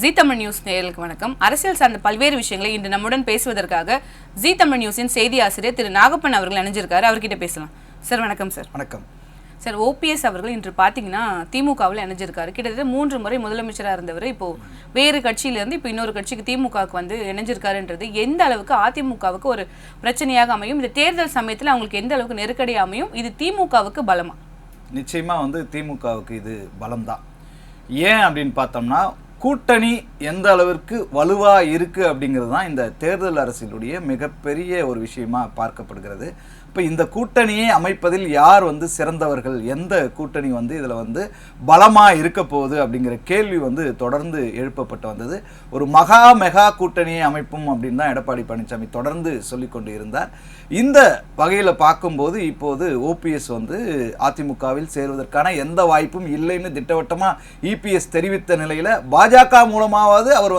ஜீ Tamil news நேயர்களுக்கு வணக்கம். அரசியல் சார்ந்த பல்வேறு விஷயங்களை இன்று நம்முடன் பேசுவதற்காக ஜீ தமிழ் நியூஸின் செய்தி ஆசிரியர் திரு நாகப்பன் அவர்கள் இணைஞ்சிருக்காரு. அவர்கிட்ட பேசலாம். சார் வணக்கம். சார் வணக்கம். சார், ஓபிஎஸ் அவர்கள் இன்று பார்த்தீங்கன்னா திமுகவில் இணைஞ்சிருக்காரு. கிட்டத்தட்ட 3 முறை முதலமைச்சராக இருந்தவர் இப்போ வேறு கட்சியிலேருந்து இப்போ இன்னொரு கட்சிக்கு திமுகவுக்கு வந்து இணைஞ்சிருக்காருன்றது எந்த அளவுக்கு அதிமுகவுக்கு ஒரு பிரச்சனையாக அமையும்? இந்த தேர்தல் சமயத்தில் அவங்களுக்கு எந்த அளவுக்கு நெருக்கடி அமையும்? இது திமுகவுக்கு பலமா? நிச்சயமா திமுகவுக்கு இது பலம்தான். ஏன் அப்படின்னு பார்த்தோம்னா, கூட்டணி எந்த அளவிற்கு வலுவா இருக்கு அப்படிங்கிறது தான் இந்த தேர்தல் அரசியலுடைய மிகப்பெரிய ஒரு விஷயமா பார்க்கப்படுகிறது. இப்போ இந்த கூட்டணியை அமைப்பதில் யார் சிறந்தவர்கள், எந்த கூட்டணி இதில் பலமாக இருக்க போகுது அப்படிங்கிற கேள்வி தொடர்ந்து எழுப்பப்பட்டு வந்தது. ஒரு மெகா கூட்டணியை அமைப்பும் அப்படின்னு தான் எடப்பாடி பழனிசாமி தொடர்ந்து சொல்லிக்கொண்டு இருந்தார். இந்த வகையில் பார்க்கும்போது இப்போது ஓபிஎஸ் அதிமுகவில் சேருவதற்கான எந்த வாய்ப்பும் இல்லைன்னு திட்டவட்டமாக இபிஎஸ் தெரிவித்த நிலையில் பாஜக மூலமாவது அவர்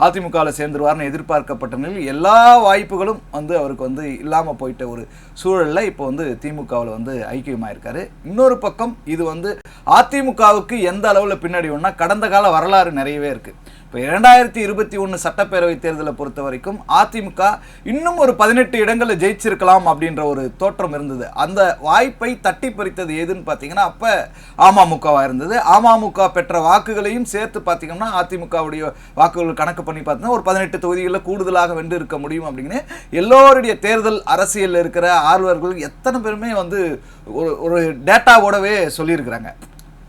அதிமுகவில் சேர்ந்துருவார்னு எதிர்பார்க்கப்பட்ட நிலையில் எல்லா வாய்ப்புகளும் அவருக்கு இல்லாமல் போயிட்ட ஒரு சூழலில் இப்போ திமுகவில் ஐக்கியமாயிருக்காரு. இன்னொரு பக்கம் இது அதிமுகவுக்கு எந்த அளவில் பின்னாடி ஒன்றா கடந்த கால வரலாறு நிறையவே இருக்குது. இப்போ 2021 சட்டப்பேரவை தேர்தலை பொறுத்த வரைக்கும் அதிமுக இன்னும் ஒரு 18 இடங்களில் ஜெயிச்சிருக்கலாம் அப்படின்ற ஒரு தோற்றம் இருந்தது. அந்த வாய்ப்பை தட்டி பறித்தது எதுன்னு பார்த்தீங்கன்னா அப்போ அமமுகவாக இருந்தது. அமமுக பெற்ற வாக்குகளையும் சேர்த்து பார்த்தீங்கன்னா அதிமுகவுடைய வாக்குகள் கணக்கு பண்ணி பார்த்தீங்கன்னா ஒரு 18 தொகுதிகளில் கூடுதலாக வென்று இருக்க முடியும் அப்படின்னு எல்லோருடைய தேர்தல் அரசியலில் இருக்கிற ஆர்வலர்கள் எத்தனை பேருமே ஒரு டேட்டாவோடவே சொல்லியிருக்கிறாங்க.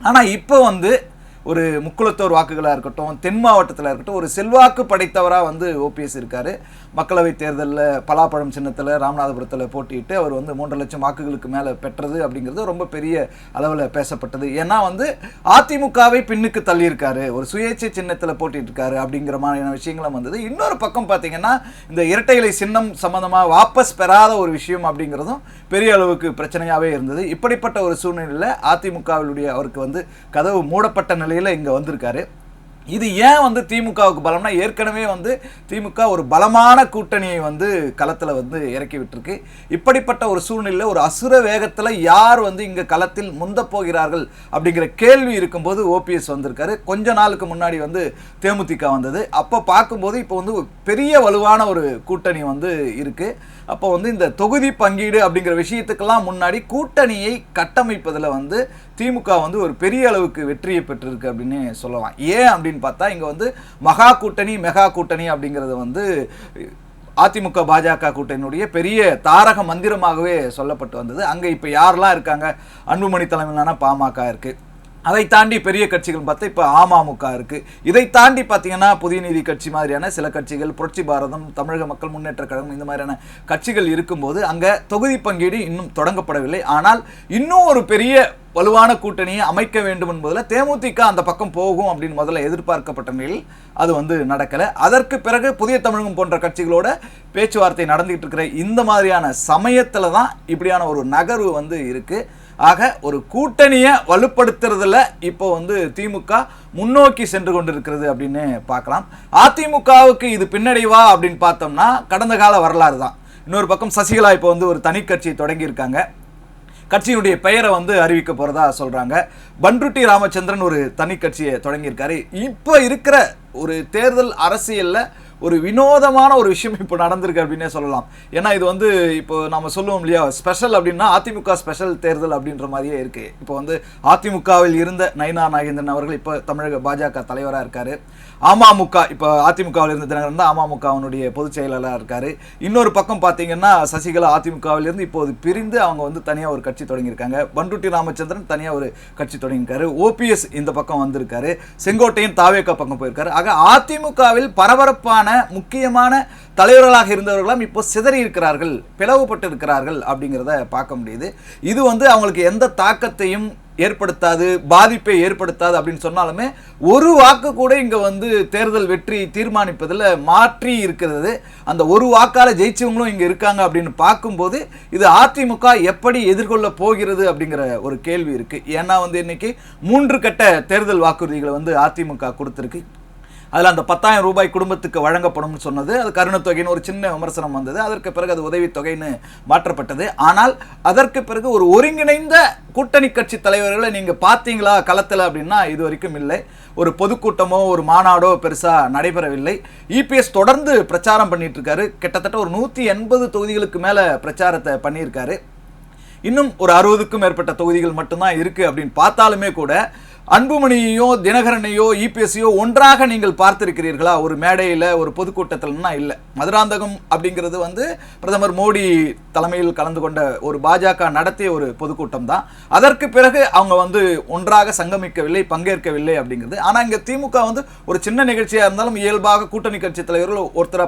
ஆனால் இப்போ ஒரு முக்குளத்தோர் வாக்குகளாக இருக்கட்டும், தென் மாவட்டத்தில் இருக்கட்டும், ஒரு செல்வாக்கு படைத்தவராக ஓபிஎஸ் இருக்கார். மக்களவை தேர்தலில் பலாப்பழம் சின்னத்தில் ராமநாதபுரத்தில் போட்டிட்டு அவர் 3 லட்சம் வாக்குகளுக்கு மேலே பெற்றது அப்படிங்கிறது ரொம்ப பெரிய அளவில் பேசப்பட்டது. ஏன்னா அதிமுகவை பின்னுக்கு தள்ளியிருக்காரு, ஒரு சுயேட்சை சின்னத்தில் போட்டிட்டு இருக்காரு அப்படிங்கிற மாதிரியான விஷயங்களும் வந்தது. இன்னொரு பக்கம் பார்த்தீங்கன்னா இந்த இரட்டை இலை சின்னம் சம்மந்தமாக வாபஸ் பெறாத ஒரு விஷயம் அப்படிங்கிறதும் பெரிய அளவுக்கு பிரச்சனையாகவே இருந்தது. இப்படிப்பட்ட ஒரு சூழ்நிலையில் அதிமுகவிலுடைய அவருக்கு கதவு மூடப்பட்ட நிலையில் இங்கே வந்திருக்காரு. இது ஏன் திமுகவுக்கு பலம்னா, ஏற்கனவே திமுக ஒரு பலமான கூட்டணியை களத்தில் இறக்கி விட்டுருக்கு. இப்படிப்பட்ட ஒரு சூழ்நிலையில் ஒரு அசுர வேகத்தில் யார் இங்கே களத்தில் முந்த போகிறார்கள் அப்படிங்கிற கேள்வி இருக்கும்போது ஓபிஎஸ் வந்திருக்காரு. கொஞ்ச நாளுக்கு முன்னாடி தேமுதிக வந்தது. அப்போ பார்க்கும்போது இப்போ பெரிய வலுவான ஒரு கூட்டணி இருக்குது. அப்போ இந்த தொகுதி பங்கீடு அப்படிங்கிற விஷயத்துக்கெல்லாம் முன்னாடி கூட்டணியை கட்டமைப்பதில் திமுக ஒரு பெரிய அளவுக்கு வெற்றியை பெற்றிருக்கு அப்படின்னு சொல்லலாம். ஏன் அப்படின்னு பார்த்தா இங்கே மெகா கூட்டணி அப்படிங்கிறது அதிமுக பாஜக கூட்டணியுடைய பெரிய தாரக மந்திரமாகவே சொல்லப்பட்டு வந்தது. அங்கே இப்போ யாரெல்லாம் இருக்காங்க? அன்புமணி தலைமையிலான பாமக இருக்குது. அதை தாண்டி பெரிய கட்சிகள் பார்த்தா இப்போ அமமுக இருக்குது. இதை தாண்டி பார்த்தீங்கன்னா புதிய நீதி கட்சி மாதிரியான சில கட்சிகள், புரட்சி பாரதம், தமிழக மக்கள் முன்னேற்ற கழகம், இந்த மாதிரியான கட்சிகள் இருக்கும்போது அங்கே தொகுதி பங்கீடு இன்னும் தொடங்கப்படவில்லை. ஆனால் இன்னும் ஒரு பெரிய வலுவான கூட்டணியை அமைக்க வேண்டும் என்பதில் தேமுதிக அந்த பக்கம் போகும் அப்படின்னு முதல்ல எதிர்பார்க்கப்பட்ட நிலையில் அது நடக்கலை. அதற்கு பிறகு புதிய தமிழகம் போன்ற கட்சிகளோட பேச்சுவார்த்தை நடந்துகிட்டு இருக்கிற இந்த மாதிரியான சமயத்தில் தான் இப்படியான ஒரு நகர்வு இருக்குது. ஆக ஒரு கூட்டணியை வலுப்படுத்துறதுல இப்போ திமுக முன்னோக்கி சென்று கொண்டிருக்கிறது அப்படின்னு பார்க்கலாம். அதிமுகவுக்கு இது பின்னடைவா அப்படின்னு பார்த்தோம்னா கடந்த கால வரலாறு தான். இன்னொரு பக்கம் சசிகலா இப்போ ஒரு தனி கட்சி தொடங்கியிருக்காங்க. கட்சியினுடைய பெயரை அறிவிக்க போகிறதா சொல்கிறாங்க. பன்ருட்டி ராமச்சந்திரன் ஒரு தனி கட்சியை தொடங்கியிருக்காரு. இப்போ இருக்கிற ஒரு தேர்தல் அரசியலில் ஒரு வினோதமான ஒரு விஷயம் இப்போ நடந்திருக்கு அப்படின்னே சொல்லலாம். ஏன்னா இது இப்போ நம்ம சொல்லுவோம் இல்லையா, ஸ்பெஷல் அப்படின்னா அதிமுக ஸ்பெஷல் தேர்தல் அப்படின்ற மாதிரியே இருக்குது. இப்போ அதிமுகவில் இருந்த நயினா நாகேந்திரன் அவர்கள் இப்போ தமிழக பாஜக தலைவராக இருக்கார். அமமுக இப்போ அதிமுகவில் இருந்த தினகரன் தான் அமமுகவினுடைய பொதுச் செயலாளராக இருக்கார். இன்னொரு பக்கம் பார்த்தீங்கன்னா சசிகலா அதிமுகவிலிருந்து இப்போது பிரிந்து அவங்க தனியாக ஒரு கட்சி தொடங்கியிருக்காங்க. பன்ருட்டி ராமச்சந்திரன் தனியாக ஒரு கட்சி தொடங்கியிருக்காரு. ஓபிஎஸ் இந்த பக்கம் வந்திருக்காரு. செங்கோட்டையன் தாவேகா பக்கம் போயிருக்காரு. ஆக அதிமுகவில் பரபரப்பான முக்கியமான தலைவர்களாக இருந்தவர்களும் இப்போ சிதறி இருக்கிறார்கள், பிளவுபட்டு இருக்கிறார்கள் அப்படிங்கிறத பார்க்க முடியுது. இது அவங்களுக்கு எந்த தாக்கத்தையும் ஏற்படுத்தாது, பாதிப்பை ஏற்படுத்தாது அப்படின்னு சொன்னாலுமே ஒரு வாக்கு கூட இங்கே தேர்தல் வெற்றி தீர்மானிப்பதில் மாற்றி இருக்கிறது. அந்த ஒரு வாக்கால் ஜெயிச்சவங்களும் இங்கே இருக்காங்க அப்படின்னு பார்க்கும்போது இது அதிமுக எப்படி எதிர்கொள்ள போகிறது அப்படிங்கிற ஒரு கேள்வி இருக்குது. ஏன்னா இன்னைக்கு 3 கட்ட தேர்தல் வாக்குறுதிகளை அதிமுக கொடுத்துருக்கு. அதில் அந்த 10,000 ரூபாய் குடும்பத்துக்கு வழங்கப்படும்னு சொன்னது, அது கருணத்தொகைன்னு ஒரு சின்ன விமர்சனம் வந்தது. அதற்கு பிறகு அது உதவித்தொகைன்னு மாற்றப்பட்டது. ஆனால் அதற்கு பிறகு ஒரு ஒருங்கிணைந்த கூட்டணி கட்சி தலைவர்களை நீங்கள் பார்த்தீங்களா களத்தில் அப்படின்னா இது வரைக்கும் இல்லை. ஒரு பொதுக்கூட்டமோ ஒரு மாநாடோ பெருசாக நடைபெறவில்லை. இபிஎஸ் தொடர்ந்து பிரச்சாரம் பண்ணிட்டு இருக்காரு. கிட்டத்தட்ட ஒரு 180 தொகுதிகளுக்கு மேலே பிரச்சாரத்தை பண்ணியிருக்காரு. இன்னும் ஒரு 60க்கும் மேற்பட்ட தொகுதிகள் மட்டும்தான் இருக்கு அப்படின்னு பார்த்தாலுமே கூட அன்புமணியோ தினகரனையோ இபிஎஸ்ஸையோ ஒன்றாக நீங்கள் பார்த்திருக்கிறீர்களா ஒரு மேடையில் ஒரு பொதுக்கூட்டத்தில்னா இல்லை. மதுராந்தகம் அப்படிங்கிறது வந்து பிரதமர் மோடி தலைமையில் கலந்து கொண்ட ஒரு பாஜக நடத்திய ஒரு பொதுக்கூட்டம் தான். அதற்கு பிறகு அவங்க வந்து ஒன்றாக சங்கமிக்கவில்லை, பங்கேற்கவில்லை அப்படிங்கிறது. ஆனால் இங்கே திமுக வந்து ஒரு சின்ன நிகழ்ச்சியாக இருந்தாலும் இயல்பாக கூட்டணி கட்சி தலைவர்கள் ஒருத்தரை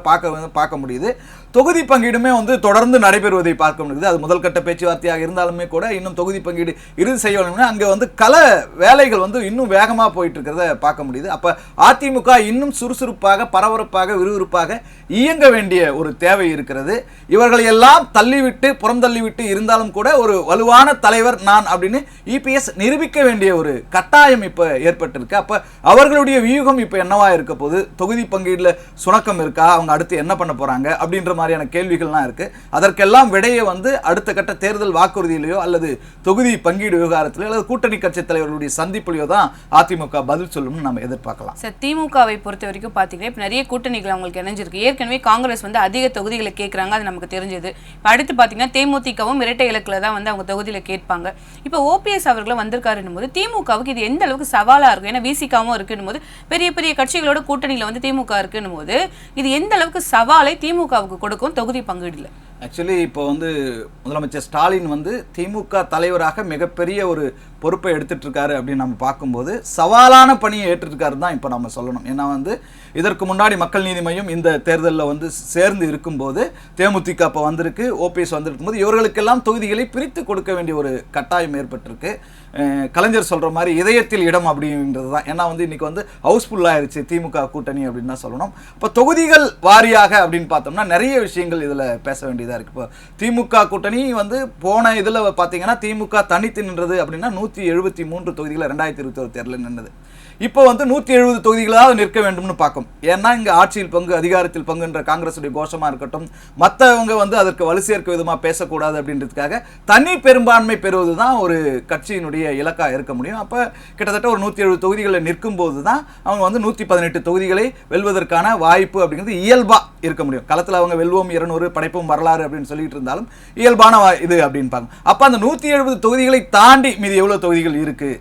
பார்க்க முடியுது. தொகுதி பங்கீடுமே வந்து தொடர்ந்து நடைபெறுவதை பார்க்க முடியுது. அது முதல் கட்ட பேச்சுவார்த்தையாக இருந்தாலுமே கூட இன்னும் தொகுதி பங்கீடு இறுதி செய்யணும்னா அங்கே வந்து கள வேலைகள் வந்து இன்னும் வேகமாக போயிட்டு இருக்கிறத பார்க்க முடியுது. அப்போ அதிமுக இன்னும் சுறுசுறுப்பாக, பரபரப்பாக, விறுவிறுப்பாக இயங்க வேண்டிய ஒரு தேவை இருக்கிறது. இவர்களை எல்லாம் தள்ளிவிட்டு புறந்தள்ளிவிட்டு இருந்தாலும் கூட ஒரு வலுவான தலைவர் நான் அப்படின்னு இபிஎஸ் நிரூபிக்க வேண்டிய ஒரு கட்டாயம் இப்போ ஏற்பட்டிருக்கு. அப்போ அவர்களுடைய வியூகம் இப்போ என்னவா இருக்க போது, தொகுதி பங்கீடுல சுணக்கம் இருக்கா, அவங்க அடுத்து என்ன பண்ண போறாங்க அப்படின்ற மாதிரியான கேள்விகள்லாம் இருக்கு. அதற்கெல்லாம் விடையை வந்து அடுத்த கட்ட தேர்தல் வாக்குறுதியிலையோ அல்லது தொகுதி பங்கீடு விவகாரத்திலோ அல்லது கூட்டணி கட்சி தலைவர்களுடைய சந்திப்பிலையோ தான் அதிமுக பதில் சொல்லும்னு நம்ம எதிர்பார்க்கலாம். சார், திமுகவை பொறுத்த வரைக்கும் பார்த்தீங்கன்னா இப்போ நிறைய கூட்டணிகள் அவங்களுக்கு இணைஞ்சிருக்கு. ஏற்கனவே காங்கிரஸ் வந்து அதிக தொகுதிகளை கேட்குறாங்க, அது நமக்கு தெரிஞ்சது. இப்போ அடுத்து பார்த்தீங்கன்னா தேமுதிகவும் இரட்டை இலக்கில் தான் வந்து அவங்க தொகுதியில் கேட்பாங்க. இப்போ ஓபிஎஸ் அவர்களும் வந்திருக்காருன்னும் போது திமுகவுக்கு இது எந்த அளவுக்கு சவாலாக இருக்கும்? ஏன்னா விசிகாவும் இருக்குன்னும் போது பெரிய பெரிய கட்சிகளோட கூட்டணியில் வந்து திமுக இருக்குன்னும் போது இது எந்த அளவுக்கு சவாலை திமுகவுக்கு கொடுக்கும் தொகுதி பங்கீடுல? ஆக்சுவலி இப்போ வந்து முதலமைச்சர் ஸ்டாலின் வந்து திமுக தலைவராக மிகப்பெரிய ஒரு பொறுப்பை எடுத்துட்டு இருக்காரு அப்படின்னு நம்ம பார்க்கும்போது சவாலான பணியை ஏற்றிருக்காரு தான் இப்போ நம்ம சொல்லணும். ஏன்னா வந்து இதற்கு முன்னாடி மக்கள் நீதி மையம் இந்த தேர்தலில் வந்து சேர்ந்து இருக்கும்போது தேமுதிக இப்போ வந்திருக்கு, ஓபிஎஸ் வந்திருக்கும் போது இவர்களுக்கெல்லாம் தொகுதிகளை பிரித்து கொடுக்க வேண்டிய ஒரு கட்டாயம் ஏற்பட்டிருக்கு. கலைஞர் சொல்கிற மாதிரி இதயத்தில் இடம் அப்படின்றது தான். ஏன்னா வந்து இன்னைக்கு வந்து ஹவுஸ்ஃபுல் ஆயிடுச்சு திமுக கூட்டணி அப்படின்னு தான் சொல்லணும். இப்போ தொகுதிகள் வாரியாக அப்படின்னு பார்த்தோம்னா நிறைய விஷயங்கள் இதில் பேச வேண்டியதாக இருக்குது. இப்போ திமுக கூட்டணி வந்து போன இதில் பார்த்தீங்கன்னா திமுக தனித்து நின்றது அப்படின்னா 173 தொகுதிகளை 2021 தேர்தலில் நின்றது. இப்போ வந்து 170 தொகுதிகளாக நிற்க வேண்டும்னு பார்க்கும். ஏன்னா இங்கே ஆட்சியில் பங்கு, அதிகாரத்தில் பங்குன்ற காங்கிரஸுடைய கோஷமாக இருக்கட்டும், மற்றவங்க வந்து அதற்கு வலு சேர்க்க விதமாக பேசக்கூடாது அப்படின்றதுக்காக தனி பெரும்பான்மை பெறுவது தான் ஒரு கட்சியினுடைய இலக்காக இருக்க முடியும். அப்போ கிட்டத்தட்ட ஒரு 170 தொகுதிகளில் நிற்கும் போது தான் அவங்க வந்து 118 தொகுதிகளை வெல்வதற்கான வாய்ப்பு அப்படிங்கிறது இயல்பாக இருக்க முடியும். களத்தில் அவங்க வெல்வோம் 200 படைப்போம் வரலாறு அப்படின்னு சொல்லிட்டு இருந்தாலும் இயல்பான இது அப்படின்னு பார்க்கணும். அப்போ அந்த 170 தொகுதிகளை தாண்டி மீதி எவ்வளோ தொகுதிகள் இருக்குது,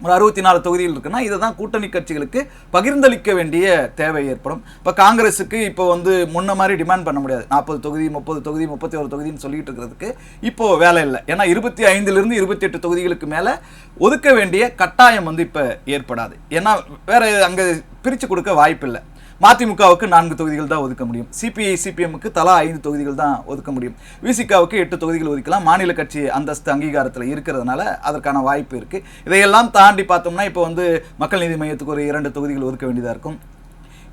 ஒரு 64 தொகுதிகள் இருக்குன்னா இதை தான் கூட்டணி கட்சிகளுக்கு பகிர்ந்தளிக்க வேண்டிய தேவை ஏற்படும். இப்போ காங்கிரஸுக்கு இப்போ வந்து முன்ன மாதிரி டிமாண்ட் பண்ண முடியாது. 40 தொகுதி 30 தொகுதி 31 தொகுதின்னு சொல்லிட்டு இருக்கிறதுக்கு இப்போ வேலை இல்லை. ஏன்னா 25லிருந்து 28 தொகுதிகளுக்கு மேலே ஒதுக்க வேண்டிய கட்டாயம் வந்து இப்போ ஏற்படாது. ஏன்னா வேற அங்கே பிரித்து கொடுக்க வாய்ப்பு இல்லை. மதிமுகவுக்கு 4 தொகுதிகள் தான் ஒதுக்க முடியும். சிபிஐ சிபிஎம்முக்கு தலா 5 தொகுதிகள் தான் ஒதுக்க முடியும். விசிகாவுக்கு 8 தொகுதிகள் ஒதுக்கலாம். மாநில கட்சி அந்தஸ்து அங்கீகாரத்தில் இருக்கிறதுனால அதற்கான வாய்ப்பு இருக்குது. இதையெல்லாம் தாண்டி பார்த்தோம்னா இப்போ வந்து மக்கள் நீதி மையத்துக்கு ஒரு 2 தொகுதிகள் ஒதுக்க வேண்டியதாக இருக்கும்.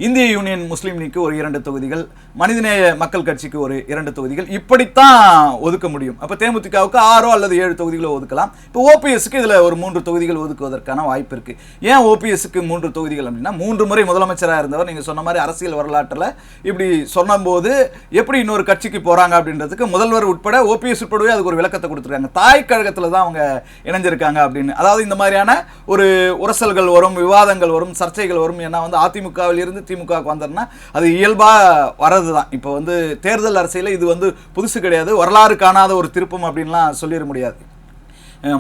இந்திய யூனியன் முஸ்லீம் லீக்கு ஒரு 2 தொகுதிகள், மனிதநேய மக்கள் கட்சிக்கு ஒரு 2 தொகுதிகள், இப்படித்தான் ஒதுக்க முடியும். அப்போ தேமுதிகவுக்கு 6 அல்லது 7 தொகுதிகளை ஒதுக்கலாம். இப்போ ஓபிஎஸ்க்கு இதில் ஒரு 3 தொகுதிகள் ஒதுக்குவதற்கான வாய்ப்பு இருக்குது. ஏன் ஓபிஎஸ்க்கு 3 தொகுதிகள் அப்படின்னா 3 முறை முதலமைச்சராக இருந்தவர். நீங்கள் சொன்ன மாதிரி அரசியல் வரலாற்றில் இப்படி சொன்னபோது எப்படி இன்னொரு கட்சிக்கு போகிறாங்க அப்படின்றதுக்கு முதல்வர் உட்பட ஓபிஎஸ் உட்படவே அதுக்கு ஒரு விளக்கத்தை கொடுத்துருக்காங்க. தாய் கழகத்தில் தான் அவங்க இணைஞ்சிருக்காங்க அப்படின்னு. அதாவது இந்த மாதிரியான ஒரு உரசல்கள் வரும், விவாதங்கள் வரும், சர்ச்சைகள் வரும். ஏன்னா வந்து அதிமுகவில் இருந்து திமுகவுக்கு வந்தோம்னா அது இயல்பாக வரது தான். இப்போ வந்து தேர்தல் அரசியலில் இது வந்து புதுசு கிடையாது, வரலாறு காணாத ஒரு திருப்பம் அப்படின்லாம் சொல்லிட முடியாது.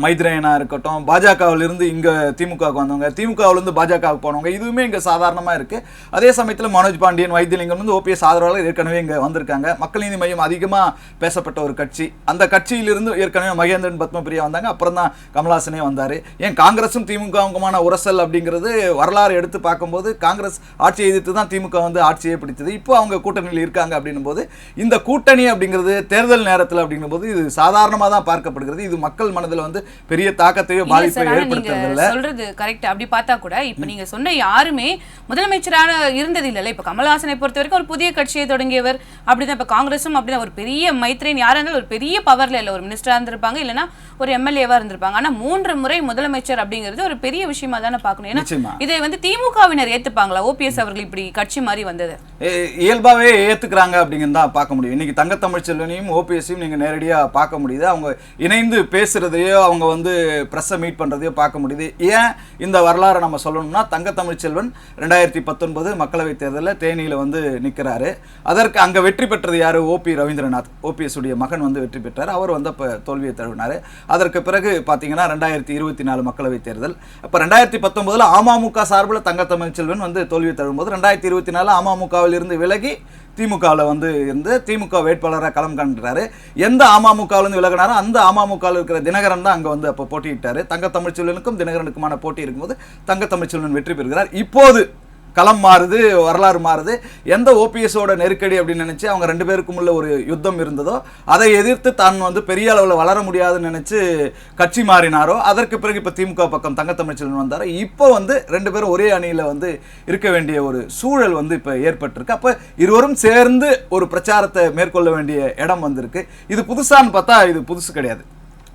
மைத்ரேயனா இருக்கட்டும், பாஜகவிலிருந்து இங்கே திமுகவுக்கு வந்தவங்க, திமுகவிலிருந்து பாஜகவுக்கு போனவங்க, இதுவுமே இங்கே சாதாரணமாக இருக்குது. அதே சமயத்தில் மனோஜ் பாண்டியன், வைத்தியலிங்கம் வந்து ஓபிஎஸ் ஆதரவாளர் ஏற்கனவே இங்கே வந்திருக்காங்க. மக்கள் நீதி மையம் அதிகமாக பேசப்பட்ட ஒரு கட்சி. அந்த கட்சியிலிருந்து ஏற்கனவே மகேந்திரன் பத்மபிரியா வந்தாங்க, அப்புறம் தான் கமல்ஹாசனே வந்தார். ஏன் காங்கிரஸும் திமுகவுக்குமான உரசல் அப்படிங்கிறது வரலாறு எடுத்து பார்க்கும்போது காங்கிரஸ் ஆட்சியை எதிர்த்து தான் திமுக வந்து ஆட்சியை பிடித்தது. இப்போ அவங்க கூட்டணியில் இருக்காங்க அப்படின்னும் போது இந்த கூட்டணி அப்படிங்கிறது தேர்தல் நேரத்தில் அப்படிங்கும்போது இது சாதாரணமாக தான் பார்க்கப்படுகிறது. இது மக்கள் மனதில் வந்து பெரிய தாக்கத்தையோ பாதிப்பை ஏற்படுத்துறதில்ல. சொல்றது கரெக்ட். அப்படி பார்த்தா கூட இப்ப நீங்க சொன்ன யாருமே முதலமைச்சரான இருந்தது இல்ல. இப்ப கமல்ஹாசனை பொறுத்த வரைக்கும் ஒரு புதிய கட்சியை தொடங்கியவர். அப்படிதான் இப்ப காங்கிரஸும் அப்படிதான். ஒரு பெரிய மைத்ரேன் யாரா இருந்தாலும் ஒரு பெரிய பவர்ல இல்ல, ஒரு மினிஸ்டரா இருந்திருப்பாங்க, இல்லைன்னா ஒரு எம்எல்ஏவா இருந்திருப்பாங்க. ஆனா 3 முறை முதலமைச்சர் அப்படிங்கிறது ஒரு பெரிய விஷயமா தானே பார்க்கணும். ஏன்னா இதை வந்து திமுகவினர் ஏத்துப்பாங்களா ஓபிஎஸ் அவர்கள் இப்படி கட்சி மாதிரி வந்தது? இயல்பாவே ஏத்துக்கிறாங்க அப்படிங்கிறத பார்க்க முடியும். இன்னைக்கு தங்கத்தமிழ்ச்செல்வனையும் ஓபிஎஸ்ஸையும் நீங்க நேரடியா பார்க்க முடியுது. அவங்க இணைந்து பேசுறதையோ அவங்க வந்து பிரஸ்ஸை மீட் பண்றதையோ பார்க்க முடியுது. ஏன் இந்த வரலாறு நம்ம சொல்லணும்னா, தங்கத்தமிழ்ச்செல்வன் 2019 மக்களவைத் தேர்தலில் தேனியில வந்து நிற்கிறாரு. அதற்கு அங்க வெற்றி பெற்றது யாரு? ஓபி ரவீந்திரநாத், ஓபிஎஸ் உடைய மகன் வந்து வெற்றி பெற்றார். அவர் வந்து அப்ப தோல்வியை தழுவினார். அதற்கு பிறகு பார்த்தீங்கன்னா 2024 மக்களவைத் தேர்தல். அப்போ 2019 அமமுக சார்பில் தங்கத்தமிழ்ச்செல்வன் வந்து தோல்வியை தழுவும்போது 2024 அமமுகவில் இருந்து விலகி திமுகவில் வந்து இருந்து திமுக வேட்பாளராக களம் காண்கிறாரு. எந்த அமமுகவிலிருந்து விலகினாரோ அந்த அமமுகவில் இருக்கிற தினகரன் தான் அங்கே வந்து அப்போ போட்டியிட்டார். தங்கத்தமிழ்ச்செல்வனுக்கும் தினகரனுக்குமான போட்டி இருக்கும்போது தங்கத்தமிழ்ச்செல்வன் வெற்றி பெறுகிறார். இப்போது களம் மாறுது, வரலாறு மாறுது. எந்த ஓபிஎஸோட நெருக்கடி அப்படின்னு நினைச்சு அவங்க 2 பேருக்கும் உள்ள ஒரு யுத்தம் இருந்ததோ அதை எதிர்த்து தான் வந்து பெரிய அளவில் வளர முடியாதுன்னு நினைச்சு கட்சி மாறினாரோ, அதற்கு பிறகு இப்போ திமுக பக்கம் தங்கத்தமிழ்ச்செல்வன் வந்தார். இப்போ வந்து 2 பேரும் ஒரே அணியில் வந்து இருக்க வேண்டிய ஒரு சூழல் வந்து இப்போ ஏற்பட்டிருக்கு. அப்போ இருவரும் சேர்ந்து ஒரு பிரச்சாரத்தை மேற்கொள்ள வேண்டிய இடம் வந்திருக்கு. இது புதுசான்னு பார்த்தா இது புதுசு கிடையாது.